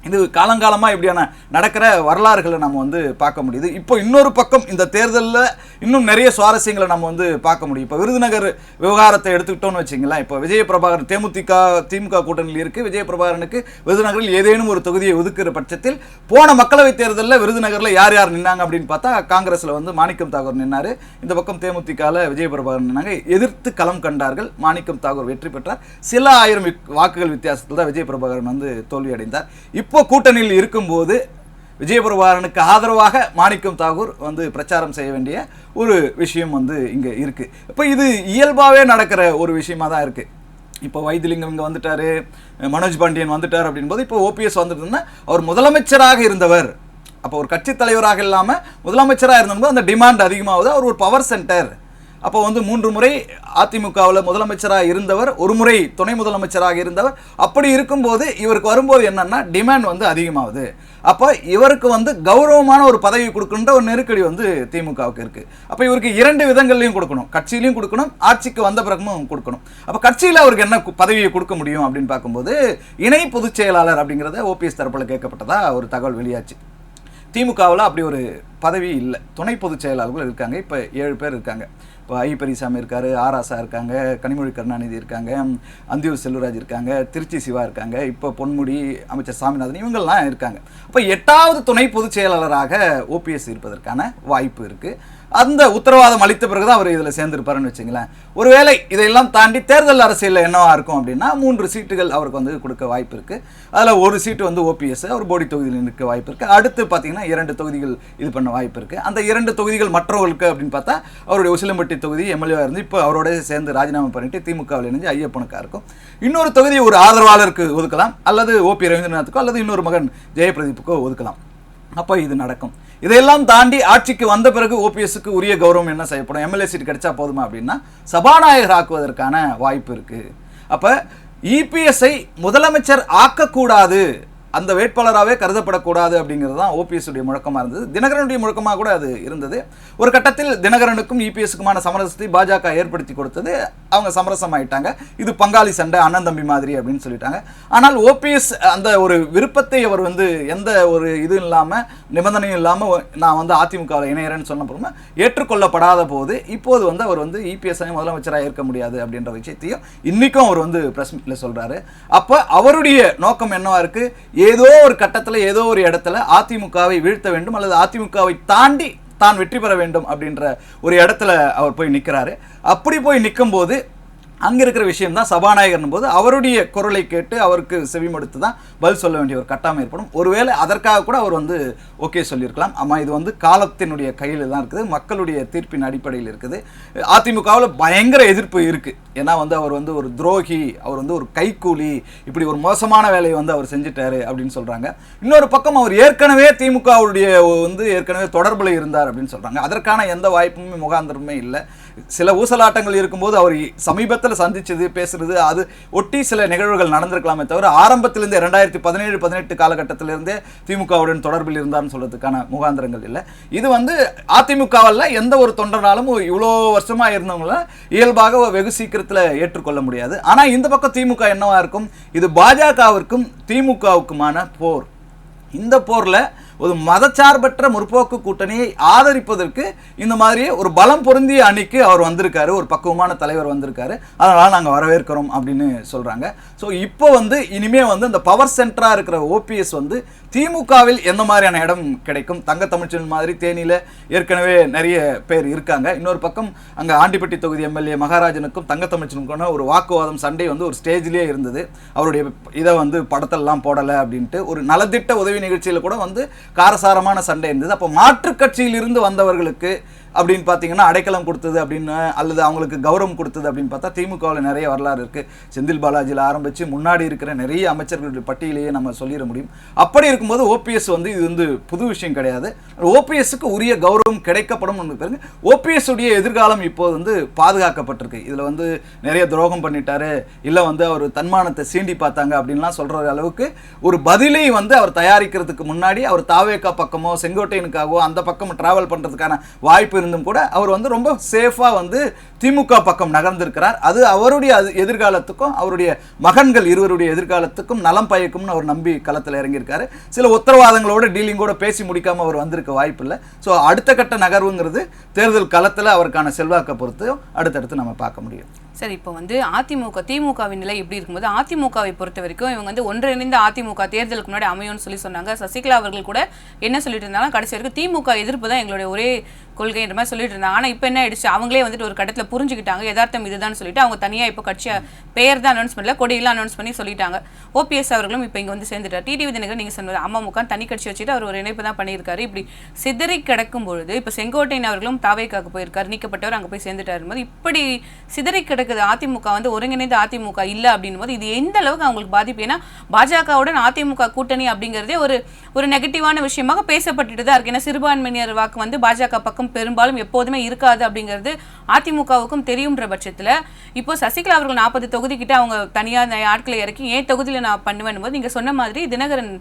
இது காலங்காலமாக இப்படியான நடக்கிற வரலாறுகளை நம்ம வந்து பார்க்க முடியுது. இப்போ இன்னொரு பக்கம் இந்த தேர்தலில் இன்னும் நிறைய சுவாரஸ்யங்களை நம்ம வந்து பார்க்க முடியும். இப்போ விருதுநகர் விவகாரத்தை எடுத்துக்கிட்டோன்னு வச்சிங்களேன். இப்போ விஜயபிரபாகரன் திமுக கூட்டணியில் இருக்குது. விஜயபிரபாகரனுக்கு விருதுநகரில் ஏதேனும் ஒரு தொகுதியை ஒதுக்குற பட்சத்தில் போன மக்களவைத் தேர்தலில் விருதுநகரில் யார் யார் நின்னாங்க அப்படின்னு பார்த்தா, காங்கிரஸில் வந்து மாணிக்கம் தாகூர் நின்னார். இந்த பக்கம் தேமுதிகவில் விஜயபிரபாகரன் நின்னாங்க. எதிர்த்து களம் கண்டார்கள். மாணிக்கம் தாகூர் வெற்றி பெற்றார். சில ஆயிரம் வாக்குகள் வித்தியாசத்தில் தான் விஜயபிரபாகரன் வந்து தோல்வி அடைந்தார். இப்போ கூட்டணியில் இருக்கும்போது விஜயபிரபாகரனுக்கு ஆதரவாக மாணிக்கம் தாகூர் வந்து பிரச்சாரம் செய்ய வேண்டிய ஒரு விஷயம் வந்து இங்கே இருக்கு. இப்போ இது இயல்பாகவே நடக்கிற ஒரு விஷயமா தான் இருக்கு. இப்போ வைத்திலிங்கம் இங்கே வந்துட்டாரு, மனோஜ் பாண்டியன் வந்துட்டார் அப்படின்போது இப்போ ஓபிஎஸ் வந்துட்டுன்னா அவர் முதலமைச்சராக இருந்தவர். அப்போ ஒரு கட்சி தலைவராக இல்லாமல் முதலமைச்சராக இருந்தபோது அந்த டிமாண்ட் அதிகமாகுது. அவர் ஒரு பவர் சென்டர். அப்போ வந்து 3 முறை அதிமுகவில் முதலமைச்சராக இருந்தவர், ஒரு முறை துணை முதலமைச்சராக இருந்தவர். அப்படி இருக்கும்போது இவருக்கு வரும்போது என்னன்னா டிமாண்ட் வந்து அதிகமாகுது. அப்போ இவருக்கு வந்து கௌரவமான ஒரு பதவி கொடுக்கின்ற ஒரு நெருக்கடி வந்து திமுகவுக்கு இருக்கு. அப்போ இவருக்கு 2 விதங்கள்லையும் கொடுக்கணும். கட்சியிலையும் கொடுக்கணும், ஆட்சிக்கு வந்த பிறகும் கொடுக்கணும். அப்போ கட்சியில் அவருக்கு என்ன பதவியை கொடுக்க முடியும் அப்படின்னு பார்க்கும்போது இணை பொதுச் செயலாளர் அப்படிங்கிறத ஓபிஎஸ் தரப்பில் கேட்கப்பட்டதா ஒரு தகவல் வெளியாச்சு. திமுகவில் அப்படி ஒரு பதவி இல்லை. துணை பொதுச் செயலாளர்கள் இருக்காங்க. இப்போ 7 பேர் இருக்காங்க. இப்போ ஐ பெரியசாமி இருக்காரு, ஆராசா இருக்காங்க, கனிமொழி கருணாநிதி இருக்காங்க, அந்தியூர் செல்வராஜ் இருக்காங்க, திருச்சி சிவா இருக்காங்க, இப்போ பொன்முடி, அமைச்சர் சாமிநாதன், இவங்கெல்லாம் இருக்காங்க. அப்போ 8வது துணை பொதுச் செயலாளராக ஓபிஎஸ் இருப்பதற்கான வாய்ப்பு இருக்குது. அந்த உத்தரவாதம் அளித்த பிறகுதான் அவர் இதில் சேர்ந்திருப்பாருன்னு வச்சுங்களேன். ஒருவேளை இதையெல்லாம் தாண்டி தேர்தல் அரசியலில் என்னவா இருக்கும் அப்படின்னா 3 சீட்டுகள் அவருக்கு வந்து கொடுக்க வாய்ப்பு இருக்குது. அதில் ஒரு சீட்டு வந்து ஓபிஎஸ் அவர் போடி தொகுதியில் நிற்க வாய்ப்பு இருக்குது. அடுத்து பார்த்தீங்கன்னா 2 தொகுதிகள் இது பண்ண வாய்ப்பு இருக்குது. அந்த 2 தொகுதிகள் மற்றவர்களுக்கு அப்படின்னு பார்த்தா அவருடைய உசிலம்பட்டி தொகுதி எம்எல்ஏவாக இருந்து இப்போ அவரோட சேர்ந்து ராஜினாமா பண்ணிட்டு திமுகவில் இணைஞ்சு ஐயப்பனுக்கா இருக்கும். இன்னொரு தொகுதி ஒரு ஆதரவாளருக்கு ஒதுக்கலாம், அல்லது ஓபி ரவீந்திரநாத்துக்கோ அல்லது இன்னொரு மகன் ஜெயபிரதீப்புக்கோ ஒதுக்கலாம். அப்போ இது நடக்கும். இதையெல்லாம் தாண்டி ஆட்சிக்கு வந்த பிறகு ஓபிஎஸ்க்கு உரிய கௌரவம் என்ன செய்யப்படும்? எம்எல்ஏ சீட் கிடைச்சா போதுமா அப்படின்னா சபாநாயகர் ஆக்குவதற்கான வாய்ப்பு இருக்கு. அப்ப இபிஎஸ்ஐ முதலமைச்சர் ஆக்கக்கூடாது, அந்த வேட்பாளராகவே கருதப்படக்கூடாது அப்படிங்கிறது தான் ஓபிஎஸ் உடைய முழக்கமாக இருந்தது. தினகரனுடைய முழக்கமாக கூட அது இருந்தது. ஒரு கட்டத்தில் தினகரனுக்கும் இபிஎஸ்க்குமான சமரசத்தை பாஜக ஏற்படுத்தி கொடுத்தது. அவங்க சமரசம் ஆயிட்டாங்க. இது பங்காளி சண்டை, அண்ணன் தம்பி மாதிரி அப்படின்னு சொல்லிட்டாங்க. ஆனால் ஓபிஎஸ் அந்த ஒரு விருப்பத்தை அவர் வந்து எந்த ஒரு இது இல்லாமல், நிபந்தனையும் இல்லாமல் நான் வந்து அதிமுகவில் இணையறேன்னு சொன்ன பிறகு ஏற்றுக்கொள்ளப்படாத போது இப்போது வந்து அவர் வந்து இபிஎஸ்ஐ முதலமைச்சராக ஏற்க முடியாது அப்படின்ற விஷயத்தையும் இன்னைக்கும் அவர் வந்து பிரஸ் மீட்ல சொல்றாரு. அப்போ அவருடைய நோக்கம் என்னவா இருக்கு? ஏதோ ஒரு கட்டத்தில் ஏதோ ஒரு இடத்துல அதிமுகவை வீழ்த்த வேண்டும், அல்லது அதிமுகவை தாண்டி தான் வெற்றி பெற வேண்டும் அப்படின்ற ஒரு இடத்துல அவர் போய் நிற்கிறாரு. அப்படி போய் நிற்கும் போது அங்கே இருக்கிற விஷயம் தான் சபாநாயகர்னும் போது அவருடைய குரலை கேட்டு அவருக்கு செவிமடுத்து தான் பதில் சொல்ல வேண்டிய ஒரு கட்டாயம் ஏற்படும். ஒருவேளை அதற்காக கூட அவர் வந்து ஓகே சொல்லியிருக்கலாம். ஆமாம், இது வந்து காலத்தினுடைய கையில் தான் இருக்குது, மக்களுடைய தீர்ப்பின் அடிப்படையில் இருக்குது. அதிமுகவில் பயங்கர எதிர்ப்பு இருக்குது. ஏன்னா வந்து அவர் வந்து ஒரு துரோகி, அவர் வந்து ஒரு கைக்கூலி, இப்படி ஒரு மோசமான வேலையை வந்து அவர் செஞ்சுட்டாரு அப்படின்னு சொல்றாங்க. இன்னொரு பக்கம் அவர் ஏற்கனவே திமுகவுடைய வந்து ஏற்கனவே தொடர்பில் இருந்தார் அப்படின்னு சொல்றாங்க. அதற்கான எந்த வாய்ப்புமே முகாந்திரமே இல்லை. சில ஊசலாட்டங்கள் இருக்கும்போது அவர் சமீபத்தில் சந்திச்சது பேசுறது அது ஒட்டி சில நிகழ்வுகள் நடந்திருக்கலாமே தவிர ஆரம்பத்திலிருந்தே 2017-18 காலகட்டத்திலிருந்தே திமுகவுடன் தொடர்பில் இருந்தார்னு சொல்றதுக்கான முகாந்திரங்கள் இல்லை. இது வந்து அதிமுகவில் எந்த ஒரு தொண்டனாலும் இவ்வளோ வருஷமா இருந்தவங்கள இயல்பாக வெகு சீக்கிரத்தில் ஏற்றுக்கொள்ள முடியாது. ஆனால் இந்த பக்கம் திமுக என்னவா இருக்கும், இது பாஜகவிற்கும் திமுகவுக்குமான போர். இந்த போர்ல ஒரு மதச்சார்பற்ற முற்போக்கு கூட்டணியை ஆதரிப்பதற்கு இந்த மாதிரி ஒரு பலம் பொருந்திய அணிக்கு அவர் வந்திருக்காரு, ஒரு பக்குவமான தலைவர் வந்திருக்காரு, அதனால நாங்கள் வரவேற்கிறோம் அப்படின்னு சொல்றாங்க. ஸோ இப்போ வந்து இனிமே வந்து இந்த பவர் சென்டரா இருக்கிற ஓபிஎஸ் வந்து திமுகவில் எந்த மாதிரியான இடம் கிடைக்கும்? தங்க தமிழ்ச்செல்வன் மாதிரி தேனியில் ஏற்கனவே நிறைய பேர் இருக்காங்க. இன்னொரு பக்கம் அங்கே ஆண்டிப்பட்டி தொகுதி எம்எல்ஏ மகாராஜனுக்கும் தங்க தமிழ்ச்செல்வனுக்கான ஒரு வாக்குவாதம் சண்டை வந்து ஒரு ஸ்டேஜ்லேயே இருந்தது. அவருடைய இதை வந்து படத்தெல்லாம் போடலை அப்படின்ட்டு ஒரு நலத்திட்ட உதவி நிகழ்ச்சியில் கூட வந்து காரசாரமான சண்டை இருந்தது. அப்போ மாற்றுக் கட்சியில் இருந்து வந்தவர்களுக்கு அப்படின்னு பார்த்தீங்கன்னா அடைக்கலம் கொடுத்தது அப்படின்னு அல்லது அவங்களுக்கு கௌரவம் கொடுத்தது அப்படின்னு பார்த்தா திமுகவில் நிறைய வரலாறு இருக்குது. செந்தில் பாலாஜியில் ஆரம்பித்து முன்னாடி இருக்கிற நிறைய அமைச்சர்களுடைய பட்டியலையே நம்ம சொல்லிட முடியும். அப்படி இருக்கும்போது ஓபிஎஸ் வந்து இது வந்து புது விஷயம் கிடையாது. ஓபிஎஸ்க்கு உரிய கௌரவம் கிடைக்கப்படும். பிறகு ஓபிஎஸ் உடைய எதிர்காலம் இப்போது வந்து பாதுகாக்கப்பட்டிருக்கு. இதில் வந்து நிறைய துரோகம் பண்ணிட்டாரு, இல்லை வந்து அவர் தன்மானத்தை சீண்டி பார்த்தாங்க அப்படின்லாம் சொல்கிற அளவுக்கு ஒரு பதிலை வந்து அவர் தயாரிக்கிறதுக்கு முன்னாடி அவர் தாவேக்கா பக்கமோ செங்கோட்டையனுக்காகவோ அந்த பக்கம் டிராவல் பண்ணுறதுக்கான வாய்ப்பு இருந்தும் கூட அவர் வந்து ரொம்ப சேஃபா வந்து திமுக பக்கம் நகர்ந்திருக்கிறார். அது அவருடைய எதிர்காலத்துக்கும் அவருடைய மகன்கள் இருவருடைய எதிர்காலத்துக்கும் நலம் பயக்கும்னு அவர் நம்பி களத்தில் இறங்கியிருக்காரு. சில உத்தரவாதங்களோட டீலிங்கோட பேசி முடிக்காம அவர் வந்திருக்க வாய்ப்பு இல்லை. ஸோ அடுத்த கட்ட நகர்வுங்கிறது தேர்தல் களத்தில் அவருக்கான செல்வாக்கை பொறுத்து அடுத்தடுத்து நம்ம பார்க்க முடியும். சரி, இப்போ வந்து திமுகவின் நிலை எப்படி இருக்கும்போது அதிமுகவை பொறுத்த வரைக்கும் இவங்க வந்து ஒன்றிணைந்த அதிமுக தேர்தலுக்கு முன்னாடி அமையும்னு சொல்லி சொன்னாங்க. சசிகலா அவர்கள் கூட என்ன சொல்லிட்டு இருந்தாங்க, கடைசி வரைக்கும் திமுக எதிர்ப்பு தான் எங்களுடைய ஒரே கொள்கைன்ற மாதிரி சொல்லிட்டு இருந்தாங்க. ஆனால் இப்போ என்ன ஆயிடுச்சு, அவங்களே வந்துட்டு ஒரு கட்டத்தில் புரிஞ்சுக்கிட்டாங்க, யதார்த்தம் இதுதான் சொல்லிட்டு அவங்க தனியாக இப்போ கட்சியை பெயர் தான் அனௌன்ஸ் பண்ணல, கொடியெல்லாம் அனௌன்ஸ் பண்ணி சொல்லிட்டாங்க. ஓபிஎஸ் அவர்களும் இப்போ இங்கே வந்து சேர்ந்துட்டார். டிடிவி தினகரன் நீங்கள் சொன்னது அமமுக தனி கட்சி வச்சுட்டு அவர் ஒரு இணைப்பு தான் பண்ணியிருக்காரு. இப்படி சிதறி கிடக்கும் பொழுது இப்போ செங்கோட்டையன் அவர்களும் தாவேக்காக போயிருக்காரு, நீக்கப்பட்டவர் அங்கே போய் சேர்ந்துட்டாரு போது இப்படி சிதறி கிடக்குது அதிமுக வந்து ஒருங்கிணைந்த அதிமுக இல்லை அப்படின் போது இது எந்த அளவுக்கு அவங்களுக்கு பாதிப்பு? ஏன்னா பாஜகவுடன் அதிமுக கூட்டணி அப்படிங்கிறதே ஒரு நெகட்டிவான விஷயமாக பேசப்பட்டுட்டு தான் இருக்கு. ஏன்னா சிறுபான்மையினர் வாக்கு வந்து பாஜக பக்கம் பெரும்பாலும் எப்போதுமே இருக்காது அப்படிங்கிறது அதிமுகவுக்கும் தெரியும்ன்ற பட்சத்துல இப்போ சசிகலா அவர்கள் 40 தொகுதி கிட்ட அவங்க தனியார் ஆட்களை இறக்கி ஏன் தொகுதியில் நான் பண்ணுவேன் போது நீங்க சொன்ன மாதிரி தினகரன்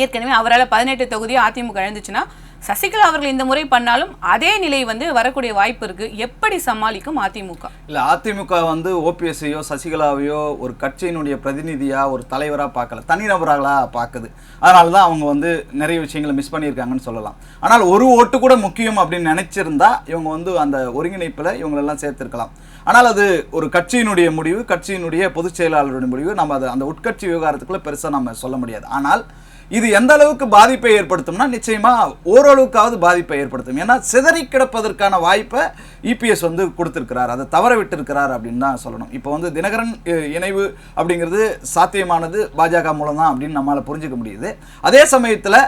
ஏற்கனவே அவரால் 18 தொகுதி அதிமுக இழந்துச்சுன்னா சசிகலா அவர்கள் இந்த முறை பண்ணாலும் அதே நிலை வந்து வரக்கூடிய வாய்ப்பு இருக்கு. எப்படி சமாளிக்கும் அதிமுக? இல்ல அதிமுக வந்து ஓபிஎஸ்ஐயோ சசிகலாவையோ ஒரு கட்சியினுடைய பிரதிநிதியா ஒரு தலைவரா பார்க்கல, தனிநபர்களா பார்க்குது. அதனால தான் அவங்க வந்து நிறைய விஷயங்களை மிஸ் பண்ணியிருக்காங்கன்னு சொல்லலாம். ஆனால் ஒரு ஓட்டு கூட முக்கியம் அப்படின்னு நினைச்சிருந்தா இவங்க வந்து அந்த ஒருங்கிணைப்பில் இவங்களெல்லாம் சேர்த்திருக்கலாம். ஆனால் அது ஒரு கட்சியினுடைய முடிவு, கட்சியினுடைய பொதுச் செயலாளருடைய முடிவு. நம்ம அது அந்த உட்கட்சி விவகாரத்துக்குள்ள பெருசாக நம்ம சொல்ல முடியாது. ஆனால் இது எந்த அளவுக்கு பாதிப்பை ஏற்படுத்தும்னா நிச்சயமா ஓரளவுக்காவது பாதிப்பை ஏற்படுத்தும். ஏன்னா சிதறி கிடப்பதற்கான வாய்ப்பை இபிஎஸ் வந்து கொடுத்திருக்கிறார், அதை தவற விட்டிருக்கிறார் அப்படின்னு தான் சொல்லணும். இப்போ வந்து தினகரன் இணைவு அப்படிங்கிறது சாத்தியமானது பாஜக மூலம் தான் அப்படின்னு நம்மளால புரிஞ்சுக்க முடியுது. அதே சமயத்தில்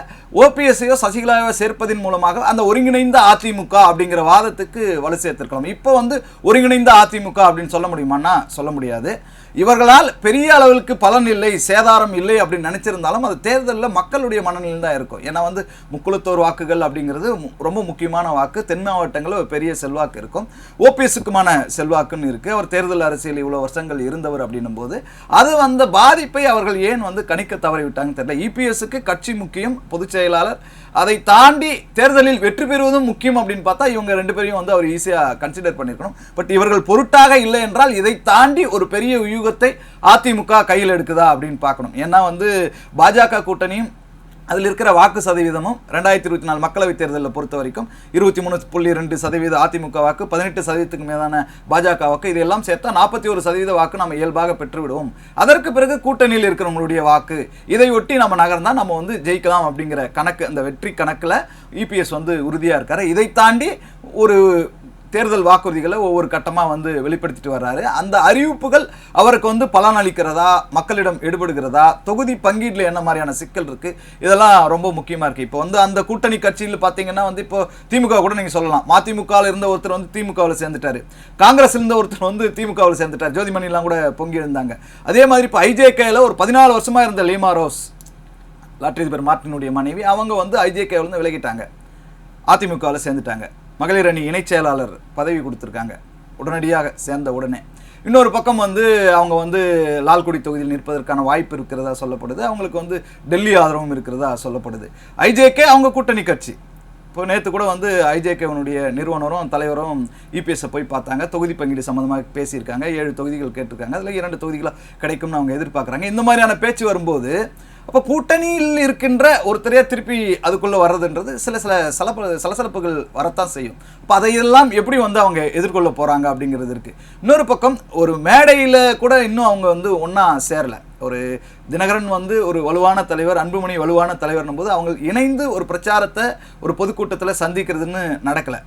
ஓபிஎஸ்ஐயோ சசிகலாவையோ சேர்ப்பதன் மூலமாக அந்த ஒருங்கிணைந்த அதிமுக அப்படிங்கிற வாதத்துக்கு வலு சேர்த்திருக்கலாம். இப்போ வந்து ஒருங்கிணைந்த அதிமுக அப்படின்னு சொல்ல முடியுமான்னா சொல்ல முடியாது. இவர்களால் பெரிய அளவுக்கு பலன் இல்லை, சேதாரம் இல்லை அப்படின்னு நினைச்சிருந்தாலும் அது தேர்தலில் மக்களுடைய மனநிலையில் தான் இருக்கும். ஏன்னா வந்து முக்குளத்தோர் வாக்குகள் அப்படிங்கிறது ரொம்ப முக்கியமான வாக்கு. தென் மாவட்டங்களில் ஒரு பெரிய செல்வாக்கு இருக்கும். ஓபிஎஸ்க்குமான செல்வாக்குன்னு இருக்கு. அவர் தேர்தல் அரசியல் இவ்வளோ வருஷங்கள் இருந்தவர் அப்படின்னும் போது அது அந்த பாதிப்பை அவர்கள் ஏன் வந்து கணிக்க தவறிவிட்டாங்க தெரியல. இபிஎஸ்க்கு கட்சி முக்கியம், பொதுச் செயலாளர், அதை தாண்டி தேர்தலில் வெற்றி பெறுவதும் முக்கியம் அப்படின்னு பார்த்தா இவங்க ரெண்டு பேரையும் வந்து அவர் ஈஸியாக கன்சிடர் பண்ணியிருக்கணும். பட் இவர்கள் பொருட்டாக இல்லை என்றால் இதை தாண்டி ஒரு பெரிய யூகத்தை அதிமுக கையில் எடுக்குதா அப்படின்னு பார்க்கணும். ஏன்னா வந்து பாஜக கூட்டணியும் அதில் இருக்கிற வாக்கு சதவீதமும் 2024 மக்களவைத் தேர்தலில் பொறுத்த வரைக்கும் 23.2% அதிமுக வாக்கு, 18% மேலான பாஜக வாக்கு, இதெல்லாம் சேர்த்தா 41% வாக்கு நம்ம இயல்பாக பெற்றுவிடுவோம். அதற்கு பிறகு கூட்டணியில் இருக்கிறவங்களுடைய வாக்கு இதை ஒட்டி நம்ம நகர்ந்தால் நம்ம வந்து ஜெயிக்கலாம் அப்படிங்கிற கணக்கு, அந்த வெற்றி கணக்கில் இபிஎஸ் வந்து உறுதியாக இருக்காரு. இதை தாண்டி ஒரு தேர்தல் வாக்குறுதிகளை ஒவ்வொரு கட்டமாக வந்து வெளிப்படுத்திட்டு வர்றாரு. அந்த அறிவிப்புகள் அவருக்கு வந்து பலன் அளிக்கிறதா, மக்களிடம் எடுபடுகிறதா, தொகுதி பங்கீட்டில் என்ன மாதிரியான சிக்கல் இருக்குது, இதெல்லாம் ரொம்ப முக்கியமாக இருக்குது. இப்போ வந்து அந்த கூட்டணி கட்சியில் பார்த்தீங்கன்னா வந்து இப்போ திமுக கூட நீங்கள் சொல்லலாம், மதிமுகவில் இருந்த ஒருத்தர் வந்து திமுகவில் சேர்ந்துட்டாரு, காங்கிரஸ் இருந்த ஒருத்தர் வந்து திமுகவில் சேர்ந்துட்டார், ஜோதிமணிலாம் கூட பொங்கி இருந்தாங்க. அதே மாதிரி இப்போ ஐஜேகேயில் ஒரு 14 வருஷமாக இருந்த லீமா ரோஸ், லாட்டரி அதிபர் மார்ட்டினுடைய மனைவி, அவங்க வந்து ஐஜேகேவில் இருந்து விலகிட்டாங்க, அதிமுகவில் சேர்ந்துட்டாங்க. மகளிர் அணி இணைச் செயலாளர் பதவி கொடுத்துருக்காங்க உடனடியாக சேர்ந்த உடனே. இன்னொரு பக்கம் வந்து அவங்க வந்து லால்குடி தொகுதியில் நிற்பதற்கான வாய்ப்பு இருக்கிறதா சொல்லப்படுது. அவங்களுக்கு வந்து டெல்லி ஆதரவும் இருக்கிறதா சொல்லப்படுது. ஐஜேகே அவங்க கூட்டணி கட்சி. இப்போ நேற்று கூட வந்து ஐஜேகேவனுடைய நிறுவனரும் தலைவரும் இபிஎஸ்ஸை போய் பார்த்தாங்க, தொகுதி பங்கீடு சம்மந்தமாக பேசியிருக்காங்க, 7 தொகுதிகள் கேட்டிருக்காங்க, அதில் 2 தொகுதிகளாக கிடைக்கும்னு அவங்க எதிர்பார்க்குறாங்க. இந்த மாதிரியான பேச்சு வரும்போது அப்போ கூட்டணியில் இருக்கின்ற ஒருத்தரையே திருப்பி அதுக்குள்ளே வர்றதுன்றது சில சலசலப்புகள் வரத்தான் செய்யும். அப்போ அதையெல்லாம் எப்படி வந்து அவங்க எதிர்கொள்ள போகிறாங்க அப்படிங்கிறது இருக்குது. இன்னொரு பக்கம் ஒரு மேடையில் கூட இன்னும் அவங்க வந்து ஒன்றா சேரலை. ஒரு தினகரன் வந்து ஒரு வலுவான தலைவர், அன்புமணி வலுவான தலைவர்னும் போது அவங்க இணைந்து ஒரு பிரச்சாரத்தை ஒரு பொதுக்கூட்டத்தில் சந்திக்கிறதுன்னு நடக்கலை.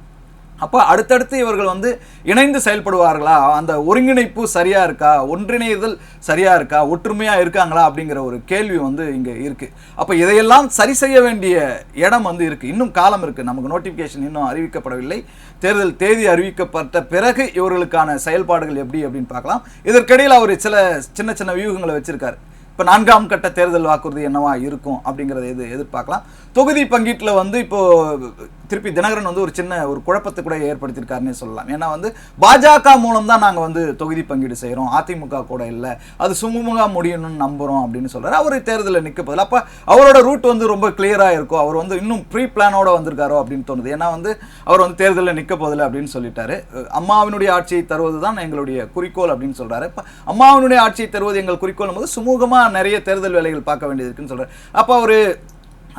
அப்போ அடுத்தடுத்து இவர்கள் வந்து இணைந்து செயல்படுவார்களா, அந்த ஒருங்கிணைப்பு சரியாக இருக்கா, ஒன்றிணைதல் சரியாக இருக்கா, ஒற்றுமையாக இருக்காங்களா அப்படிங்கிற ஒரு கேள்வி வந்து இங்கே இருக்குது. அப்போ இதையெல்லாம் சரி செய்ய வேண்டிய இடம் வந்து இருக்குது. இன்னும் காலம் இருக்குது. நமக்கு நோட்டிஃபிகேஷன் இன்னும் அறிவிக்கப்படவில்லை. தேர்தல் தேதி அறிவிக்கப்பட்ட பிறகு இவர்களுக்கான செயல்பாடுகள் எப்படி அப்படின்னு பார்க்கலாம். இதற்கிடையில் அவர் சில சின்ன சின்ன வியூகங்களை வச்சுருக்காரு. இப்போ 4ஆம் கட்ட தேர்தல் வாக்குறுதி என்னவா இருக்கும் அப்படிங்கிறத எதிர்பார்க்கலாம். தொகுதி பங்கீட்டில் வந்து இப்போது திருப்பி தினகரன் வந்து ஒரு குழப்பத்தை கூட ஏற்படுத்தியிருக்காருன்னே சொல்லலாம். ஏன்னா வந்து பாஜக மூலம் தான் நாங்கள் வந்து தொகுதி பங்கீடு செய்கிறோம், அதிமுக கூட இல்லை, அது சுமூகமாக முடியணும்னு நம்புகிறோம் அப்படின்னு சொல்கிறார். அவர் தேர்தலில் நிற்க போதில்லை. அப்போ அவரோட ரூட் வந்து ரொம்ப கிளியராக இருக்கும். அவர் வந்து இன்னும் ப்ரீ பிளானோட வந்திருக்காரோ அப்படின்னு தோணுது. ஏன்னா வந்து அவர் வந்து தேர்தலில் நிற்க போதில்லை அப்படின்னு சொல்லிட்டாரு. அம்மாவினுடைய ஆட்சியை தருவது தான் எங்களுடைய குறிக்கோள் அப்படின்னு சொல்கிறாரு. இப்போ அம்மாவினுடைய ஆட்சியை தருவது எங்கள் குறிக்கோள் போது சுமூகமாக நிறைய தேர்தல் வேலைகள் பார்க்க வேண்டியது இருக்குன்னு சொல்கிறார். அப்போ அவர்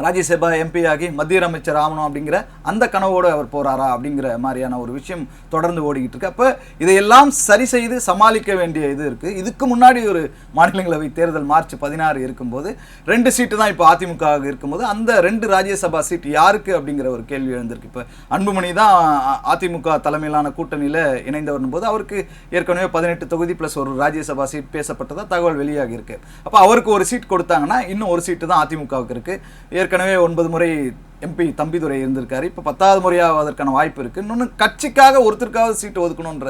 ராஜ்யசபா எம்பி ஆகி மத்திய அமைச்சர் ஆகணும் அப்படிங்கிற அந்த கனவோடு அவர் போகிறாரா அப்படிங்கிற மாதிரியான ஒரு விஷயம் தொடர்ந்து ஓடிக்கிட்டு இருக்கு. அப்போ இதையெல்லாம் சரி செய்து சமாளிக்க வேண்டிய இது இருக்குது. இதுக்கு முன்னாடி ஒரு மாநிலங்களவை தேர்தல் மார்ச் 16 இருக்கும்போது 2 சீட்டு தான் இப்போ அதிமுக இருக்கும்போது அந்த 2 ராஜ்யசபா சீட் யாருக்கு அப்படிங்கிற ஒரு கேள்வி எழுந்திருக்கு. இப்போ அன்புமணி தான் அதிமுக தலைமையிலான கூட்டணியில் இணைந்தவர் போது அவருக்கு ஏற்கனவே 18 தொகுதி ப்ளஸ் ஒரு ராஜ்யசபா சீட் பேசப்பட்டதாக தகவல் வெளியாகி இருக்கு. அப்போ அவருக்கு ஒரு சீட் கொடுத்தாங்கன்னா இன்னும் ஒரு சீட்டு தான் அதிமுகவுக்கு இருக்குது. ஏற்கனவே 9 முறை எம்பி தம்பிதுரை இருந்திருக்காரு. இப்போ 10வது முறையாக அதற்கான வாய்ப்பு இருக்குது. இன்னொன்று கட்சிக்காக ஒருத்தருக்காவது சீட்டு ஒதுக்கணுன்ற